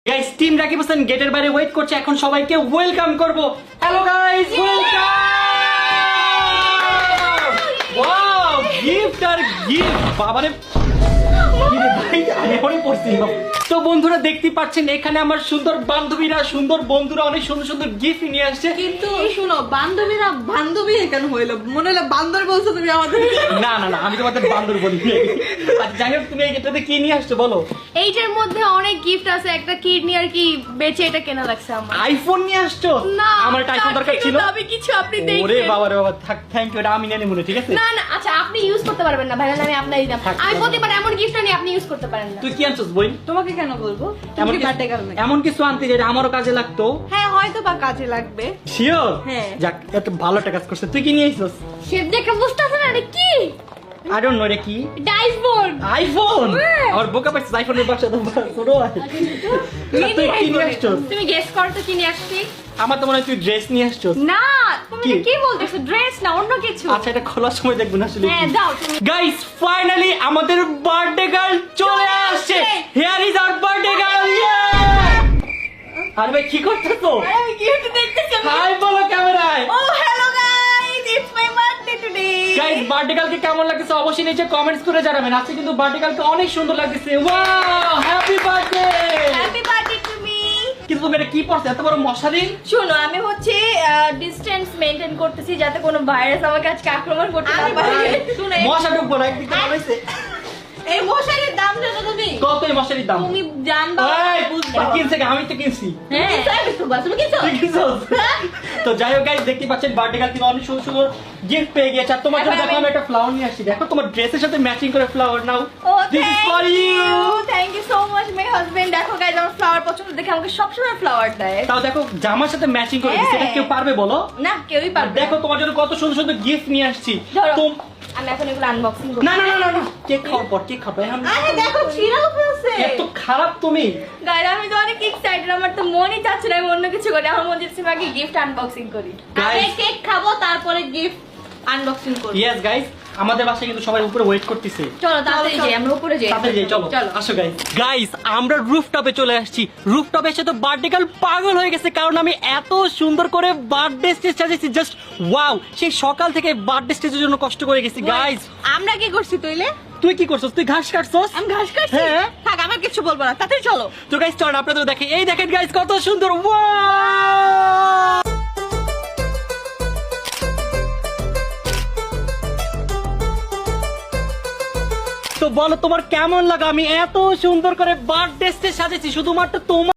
Guys team Rakib Hossain গেটের বাইরে wait করছে, এখন সবাইকে ওয়েলকাম করব। Hello guys, welcome. Wow, gift আর গিফট, বাবারে কি রে ভাই, আমি পড়ে পড়ছিলাম। তো বন্ধুরা দেখতে পাচ্ছেন এখানে আমার সুন্দর বান্ধবীরা, সুন্দর বন্ধুরা অনেক সুন্দর সুন্দর গিফট নিয়ে আসছে। কিন্তু শুনো, বান্ধবীরা বান্ধবী কেন হইলো? মনে হলো বান্দর বলছো তুমি আমাদের। না না না, আমি তোমাদের বান্দর বলি। আচ্ছা যাই হোক, তুমি এটাতে কি নিয়ে আসছো বলো? এইটার মধ্যে অনেক গিফট আছে, একটা কিডনি আর কি বেচে এটা কেনা লাগছে আমার। আইফোন নিয়ে আসছো? না, আমার একটা আইফোন দরকার ছিল। আমি কিছু আপনি দেখেন। ওরে বাবা রে বাবা, থাক, থ্যাংক ইউ, এটা আমি নিয়ে নেব, ঠিক আছে? না না, আচ্ছা আপনি ইউজ করতে পারবেন না ভাই, আমি আপনাই দিলাম। আমি প্রতিবার এমন গিফট আনি আপনি ইউজ করতে পারেন না। তুই কি আনছস বই? তোমাকে কেন বলবো? এমন তুমি কিছু- বার্থডে গার্ল নাকি? এমন কিছু আনতে যেটা আমারও কাজে লাগতো। হ্যাঁ, হয়তো বা কাজে লাগবে। শিওর? হ্যাঁ। যাক, এত ভালো একটা কাজ করছিস। তুই কি নিয়ে আইছস? শেপ দেখে বুঝতে পারছেন না এটা কি? আই ডোন্ট নো, এটা কি? Dice board. আইফোন? হ্যাঁ। আমার বোকা পাইছিস, আইফোনের বাক্সা তো ছোট হয়। তুই কি নিয়ে আসছস? তুমি গেস করো তো কি নিয়ে আসছি? আমার তো মনে হয় তুই ড্রেস নিয়ে আসছস। না, তুমি কি? এটা কি বলতেছো? ড্রেস না, অন্য কিছু। আচ্ছা, এটা খোলার সময় দেখবো না আসলে। হ্যাঁ দাও তুমি। গাইস ফাইনালি আমাদের বার্থডে গার্ল চলে আসছে। Here is our birthday girl. আরে ভাই কি করতেছো? আমি গিফট দেখতেছি। হাই বলো ক্যামেরায়। Oh hello guys, it's my birthday today. Guys birthday গার্লকে কেমন লাগতেছে অবশ্যই নিচে কমেন্টস করে জানাবেন। আজকে কিন্তু বার্থডে গার্লকে অনেক সুন্দর লাগতেছে। Wow, happy birthday. Happy birthday to me. কিন্তু তুমি এটা কি পড়ছো, এত বড় মশারি? শোনো, আমি হচ্ছে ডিসটেন্স মেইনটেইন করতেছি যাতে কোনো ভাইরাস আমাকে আজকে আক্রমণ করতে না পারে। শুনো, মশা ঢুকবো না, একদিকে বলাইছে। এই মশারির দাম জানো তুমি? কত এই মশারির দাম? তুমি জানবা, এই, বুঝবা। এটা কিনছে কে? আমি তো কিনছি। হ্যাঁ তুমি কিছু তুই কিনছস? তো যাই হোক গাইস, দেখতে পাচ্ছেন বার্থডে গার্ল কিন্তু অনেক সুন্দর সুন্দর গিফট পেয়ে গেছে। আর তোমার জন্য এবার দেখো আমি একটা ফ্লাওয়ার নিয়ে আসছি। দেখো তোমার ড্রেসের সাথে ম্যাচিং করে ফ্লাওয়ার নাও। ও this is for you. Thank you so much my husband. দেখো গাইস, আমার ফ্লাওয়ার পছন্দ দেখে আমাকে সবসময় ফ্লাওয়ার দেয়। তাও দেখো জামার সাথে ম্যাচিং করে দিচ্ছে। এটা হ্যাঁ। কেউ পারবে বলো? না, কেউই পারবে না। দেখো তোমার জন্য কত সুন্দর সুন্দর গিফট নিয়ে আসছি। ধরো। তোম- আমি এখন এগুলো আনবক্সিং করব। না না না না না, কেক খাওয়ার পর, কেক খাবে। আরে দেখো, ছিঁড়াও ফেলছে। এত খারাপ তুমি? গাইস আমি তো অনেক এক্সাইটেড, আমার তো মনই চাচ্ছে না আমি অন্য কিছু করি। আমার মনে হচ্ছে আমি আগে গিফট আনবক্সিং করি। আগে Guys, কেক খাবো, তারপরে গিফট আনবক্সিং করব। ইয়েস গাইস, আমাদের বাসায় কিন্তু সবাই উপরে ওয়েট করতেছে। চলো তাড়াতাড়ি যাই, আমরা উপরে যাই। তাড়াতাড়ি যাই, চলো চলো। আসো গাইস। গাইস আমরা রুফটপে চলে আসছি। রুফটপে এসে তো বার্থডে গার্ল পাগল হয়ে গেছে, কারণ আমি এত সুন্দর করে বার্থডে স্টেজ সাজিয়েছি। জাস্ট ওয়াও, সেই সকাল থেকে বার্থডে স্টেজের জন্য কষ্ট করে গেছি। গাইস আমরা কি করছি তুইলে? তুই কি করছস? তুই ঘাস কাটছস? আমি ঘাস কাটছি। হ্যাঁ। থাক, আমার কিছু বলবো না, তাড়াতাড়ি চলো। তো গাইস চল আপনাদের দেখে, এই দেখেন গাইস কত সুন্দর। ওয়াও, তো বলো তোমার কেমন লাগে? আমি এত সুন্দর করে বার্থডে স্টেজ সাজিয়েছি শুধুমাত্র তোমার